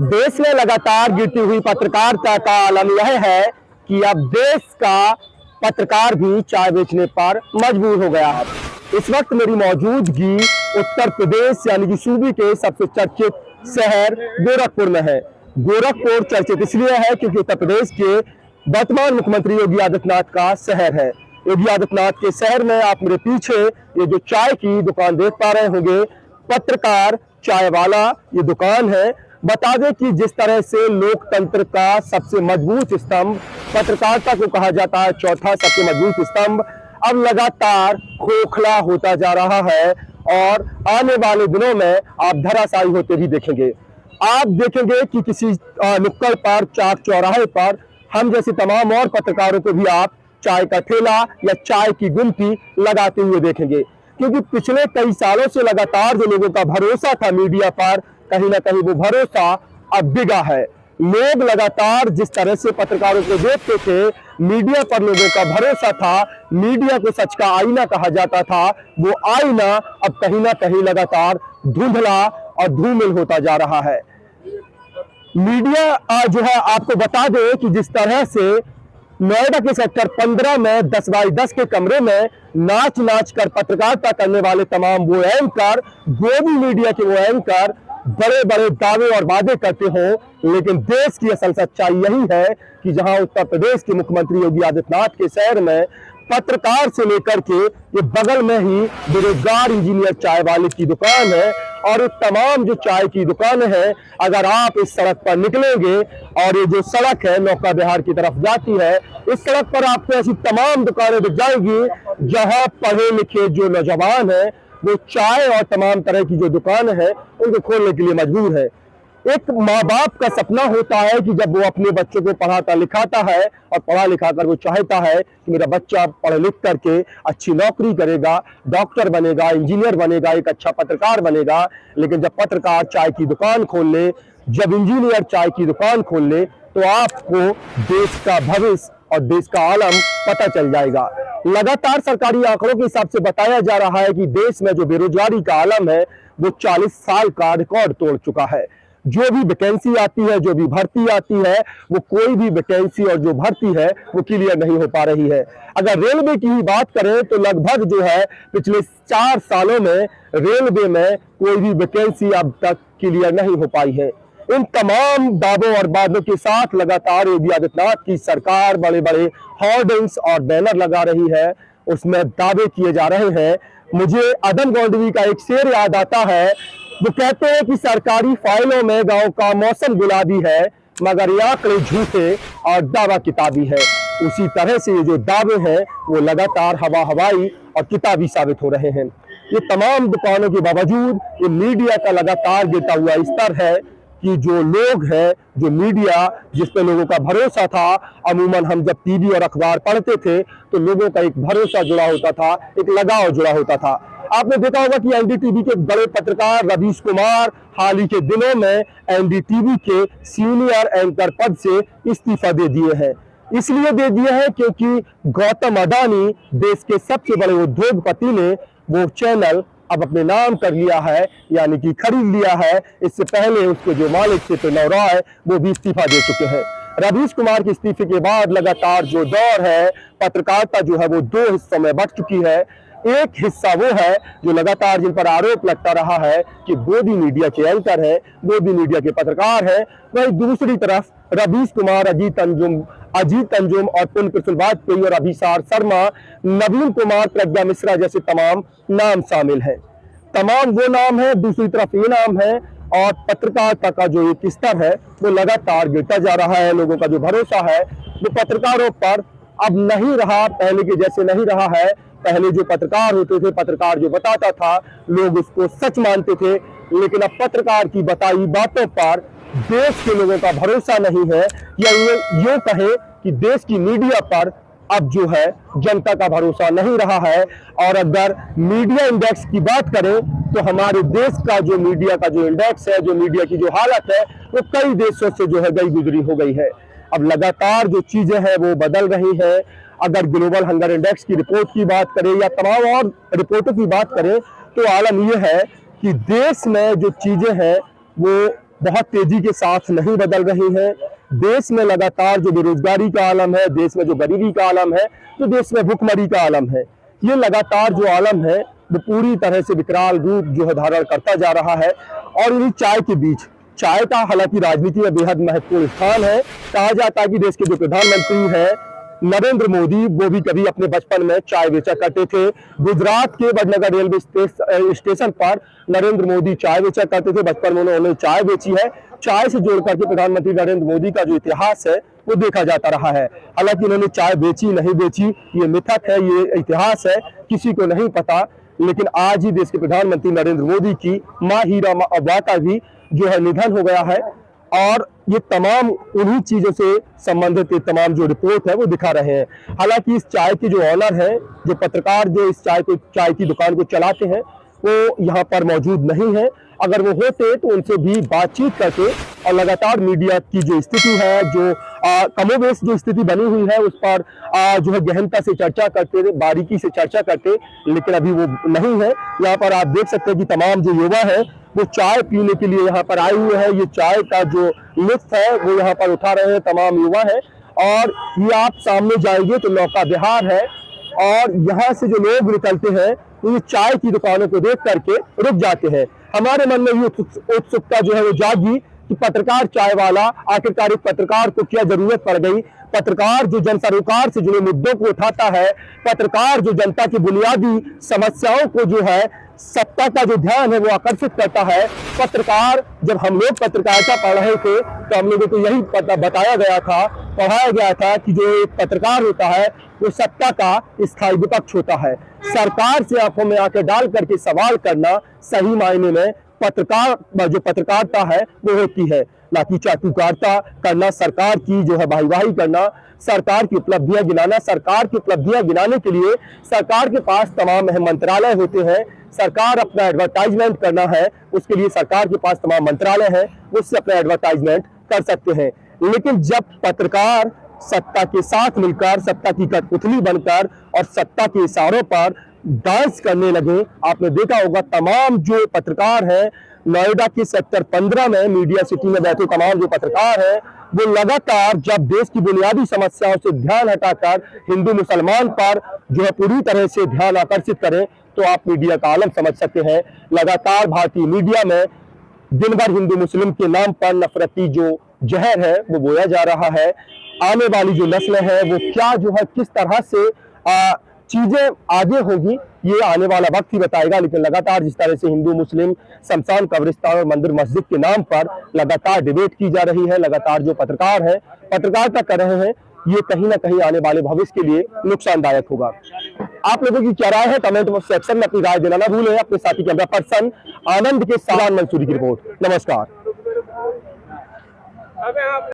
देश में लगातार गिरती हुई पत्रकारिता का आलम यह है कि अब देश का पत्रकार भी चाय बेचने पर मजबूर हो गया है। इस वक्त मेरी मौजूदगी उत्तर प्रदेश यानी कि सूबे के सबसे चर्चित शहर गोरखपुर में है। गोरखपुर चर्चित इसलिए है क्योंकि उत्तर प्रदेश के वर्तमान मुख्यमंत्री योगी आदित्यनाथ का शहर है। योगी आदित्यनाथ के शहर में आप मेरे पीछे ये जो चाय की दुकान देख पा रहे होंगे, पत्रकार चाय वाला ये दुकान है। बता दें कि जिस तरह से लोकतंत्र का सबसे मजबूत स्तंभ पत्रकारिता को कहा जाता है, चौथा सबसे मजबूत स्तंभ, अब लगातार खोखला होता जा रहा है और आने वाले दिनों में आप धराशायी होते भी देखेंगे। आप देखेंगे कि किसी नुक्कड़ पर, चाक चौराहे पर हम जैसे तमाम और पत्रकारों को भी आप चाय का ठेला या चाय की गुमटी लगाते हुए देखेंगे, क्योंकि पिछले कई सालों से लगातार जो लोगों का भरोसा था मीडिया पर, कहीं ना कहीं वो भरोसा अब डिगा है। लोग लगातार जिस तरह से पत्रकारों को देखते थे, मीडिया पर लोगों का भरोसा था, मीडिया को सच का आईना कहा जाता था, वो आईना अब कहीं ना कहीं लगातार धुंधला और धूमिल होता जा रहा है। मीडिया जो है, आपको बता दें कि जिस तरह से नोएडा के सेक्टर 15 में 10x10 के कमरे में नाच नाच कर पत्रकारिता करने वाले तमाम वो एंकर, गोदी मीडिया के वो एंकर बड़े बड़े दावे और वादे करते हो, लेकिन देश की असल सच्चाई यही है कि जहां उत्तर प्रदेश के मुख्यमंत्री योगी आदित्यनाथ के शहर में पत्रकार से लेकर के ये बगल में ही बेरोजगार इंजीनियर चाय वाले की दुकान है, और ये तमाम जो चाय की दुकानें हैं, अगर आप इस सड़क पर निकलेंगे और ये जो सड़क है नौका बिहार की तरफ जाती है, इस सड़क पर आपको ऐसी तमाम दुकानें दिख जाएंगी जहां पढ़े लिखे जो नौजवान हैं वो चाय और तमाम तरह की जो दुकानें हैं उनको खोलने के लिए मजबूर है। एक माँ बाप का सपना होता है कि जब वो अपने बच्चों को पढ़ाता लिखाता है और पढ़ा लिखा कर वो चाहता है कि मेरा बच्चा पढ़ लिख करके अच्छी नौकरी करेगा, डॉक्टर बनेगा, इंजीनियर बनेगा, एक अच्छा पत्रकार बनेगा। लेकिन जब पत्रकार चाय की दुकान खोल ले, जब इंजीनियर चाय की दुकान खोल ले, तो आपको देश का भविष्य और देश का आलम पता चल जाएगा। लगातार सरकारी आंकड़ों के हिसाब से बताया जा रहा है कि देश में जो बेरोजगारी का आलम है वो 40 साल का रिकॉर्ड तोड़ चुका है। जो भी वैकेंसी आती है, जो भी भर्ती आती है, वो कोई भी वैकेंसी और जो भर्ती है वो क्लियर नहीं हो पा रही है। अगर रेलवे की ही बात करें तो लगभग जो है पिछले 4 सालों में रेलवे में कोई भी वैकेंसी अब तक क्लियर नहीं हो पाई है। इन तमाम दावों और वादों के साथ लगातार योगी आदित्यनाथ की सरकार बड़े बड़े होर्डिंग्स और बैनर लगा रही है, उसमें दावे किए जा रहे हैं। मुझे अदम गौंडवी का एक शेर याद आता है। वो कहते हैं कि सरकारी फाइलों में गांव का मौसम गुलाबी है, मगर ये आंकड़े झूठे और दावा किताबी है। उसी तरह से ये जो दावे हैं वो लगातार हवा हवाई और किताबी साबित हो रहे हैं। ये तमाम दुकानों के बावजूद ये मीडिया का लगातार गिरता हुआ स्तर है कि जो लोग हैं, जो मीडिया जिस पे लोगों का भरोसा था, अमूमन हम जब टीवी और अखबार पढ़ते थे तो लोगों का एक भरोसा जुड़ा होता था, एक लगाव जुड़ा होता था। आपने देखा होगा कि एनडीटीवी के बड़े पत्रकार रवीश कुमार हाल ही के दिनों में एनडीटीवी के सीनियर एंकर पद से इस्तीफा दे दिए हैं। इसलिए दे दिए हैं क्योंकि गौतम अडानी, देश के सबसे बड़े उद्योगपति ने वो चैनल अब अपने नाम कर लिया है, यानी कि खरीद लिया है। इससे पहले उसके जो मालिक थे प्रणव रॉय, वो भी इस्तीफा दे चुके हैं। रवीश कुमार के इस्तीफे के बाद लगातार जो दौर है पत्रकारिता जो है वो 2 हिस्सों में बंट चुकी है। एक हिस्सा वो है जो लगातार जिन पर आरोप लगता रहा है कि गोदी मीडिया के एंकर है, गोदी मीडिया के पत्रकार है। वहीं दूसरी तरफ रवीश कुमार, अजीत अंजुम और पुन प्रफुल्ल वाजपेयी और अभिसार शर्मा, नवीन कुमार, प्रज्ञा मिश्रा जैसे तमाम नाम शामिल हैं। तमाम वो नाम है, दूसरी तरफ ये नाम है, और पत्रकारिता का जो एक स्तर है वो लगातार गिरता जा रहा है। लोगों का जो भरोसा है वो पत्रकारों पर अब नहीं रहा, पहले के जैसे नहीं रहा है। पहले जो पत्रकार होते थे, पत्रकार जो बताता था, लोग उसको सच मानते थे, लेकिन अब पत्रकार की बताई बातों पर देश के लोगों का भरोसा नहीं है, या यूं कहे कि देश की मीडिया पर अब जो है जनता का भरोसा नहीं रहा है। और अगर मीडिया इंडेक्स की बात करें तो हमारे देश का जो मीडिया का जो इंडेक्स है, जो मीडिया की जो हालत है, वो कई देशों से जो है गई गुजरी हो गई है। अब लगातार जो चीजें हैं वो बदल रही है। अगर ग्लोबल हंगर इंडेक्स की रिपोर्ट की बात करें या तमाम और रिपोर्टों की बात करें तो आलम यह है कि देश में जो चीजें हैं वो बहुत तेजी के साथ नहीं बदल रही हैं। देश में लगातार जो बेरोजगारी का आलम है, देश में जो गरीबी का आलम है, तो देश में भुखमरी का आलम है, ये लगातार जो आलम है वो पूरी तरह से विकराल रूप जो है धारण करता जा रहा है। और इन्हीं चाय के बीच, चाय का हालांकि राजनीति में बेहद महत्वपूर्ण स्थान है। कहा जाता है कि देश के जो प्रधानमंत्री हैं नरेंद्र मोदी, वो भी कभी अपने बचपन में चाय बेचा करते थे। गुजरात के वडनगर रेलवे स्टेशन पर नरेंद्र मोदी चाय बेचा करते थे, बचपन में उन्होंने चाय बेची है। चाय से जोड़ करके प्रधानमंत्री नरेंद्र मोदी का जो इतिहास है वो देखा जाता रहा है। हालांकि उन्होंने चाय बेची नहीं बेची, ये मिथक है, ये इतिहास है, किसी को नहीं पता। लेकिन आज ही देश के प्रधानमंत्री नरेंद्र मोदी की माँ हीरामा अब्बा का भी जो है निधन हो गया है। और ये तमाम उन्हीं चीजों से संबंधित तमाम जो रिपोर्ट है वो दिखा रहे हैं। हालांकि इस चाय के जो ऑनर है, जो पत्रकार जो इस चाय की दुकान को चलाते हैं, वो यहाँ पर मौजूद नहीं है। अगर वो होते तो उनसे भी बातचीत करके और लगातार मीडिया की जो स्थिति है, जो कमोबेश जो स्थिति बनी हुई है उस पर जो है गहनता से चर्चा करते, बारीकी से चर्चा करते, लेकिन अभी वो नहीं है। यहाँ पर आप देख सकते हैं कि तमाम जो युवा है वो चाय पीने के लिए यहाँ पर आए हुए हैं। ये चाय का जो लुत्फ है वो यहाँ पर उठा रहे हैं तमाम युवा है। और ये आप सामने जाएंगे तो नौका विहार है, और यहाँ से जो लोग निकलते हैं तो ये चाय की दुकानों को देख करके रुक जाते हैं। हमारे मन में ये उत्सुकता जो है वो जागी कि पत्रकार चाय वाला, आखिरकार एक पत्रकार को क्या जरूरत पड़ गई। पत्रकार जो जन सरोकार से जुड़े मुद्दों को उठाता है, पत्रकार जो जनता की बुनियादी समस्याओं को जो है सत्ता का जो ध्यान है वो आकर्षित करता है। पत्रकार, जब हम लोग पत्रकारिता पढ़ रहे थे तो हम लोगों को यही बताया गया था, पढ़ाया गया था कि जो एक पत्रकार होता है वो सत्ता का स्थायी विपक्ष होता है। सरकार से आंखों में आंखें डाल करके सवाल करना सही मायने में पत्रकार जो पत्रकारिता है वो होती है, ना कि चाटुकारिता करना, सरकार की जो है वाहीवाही करना, सरकार की उपलब्धियां गिनाना। सरकार की उपलब्धियां गिनाने के लिए सरकार के पास तमाम अहम मंत्रालय होते हैं। सरकार अपना एडवर्टाइजमेंट करना है, उसके लिए सरकार के पास तमाम मंत्रालय है, उससे अपना एडवर्टाइजमेंट कर सकते हैं। लेकिन जब पत्रकार सत्ता के साथ मिलकर, सत्ता की कठपुतली बनकर और सत्ता के इशारों पर डांस करने लगे, आपने देखा होगा तमाम जो पत्रकार हैं नोएडा की सेक्टर 15 में मीडिया सिटी में बैठे तमाम जो पत्रकार हैं वो लगातार जब देश की बुनियादी समस्याओं से ध्यान हटाकर हिंदू मुसलमान पर जो है पूरी तरह से ध्यान आकर्षित करें, तो आप मीडिया का आलम समझ सकते हैं। लगातार भारतीय मीडिया में दिन भर हिंदू मुस्लिम के नाम पर नफरती जो जहर है वो बोया जा रहा है। आने वाली जो नस्लें हैं वो क्या जो है किस तरह से चीजें आगे होगी ये आने वाला वक्त ही बताएगा। लेकिन लगातार जिस तरह से हिंदू मुस्लिम शमशान, कब्रिस्तान और मंदिर मस्जिद के नाम पर लगातार डिबेट की जा रही है, लगातार जो पत्रकार हैं पत्रकारिता कर रहे हैं, ये कहीं ना कहीं आने वाले भविष्य के लिए नुकसानदायक होगा। आप लोगों की क्या राय है कमेंट सेक्शन में अपनी राय देना ना भूलें। अपने साथी कैमरा पर्सन आनंद के साथ मंसूरी की रिपोर्ट। नमस्कार।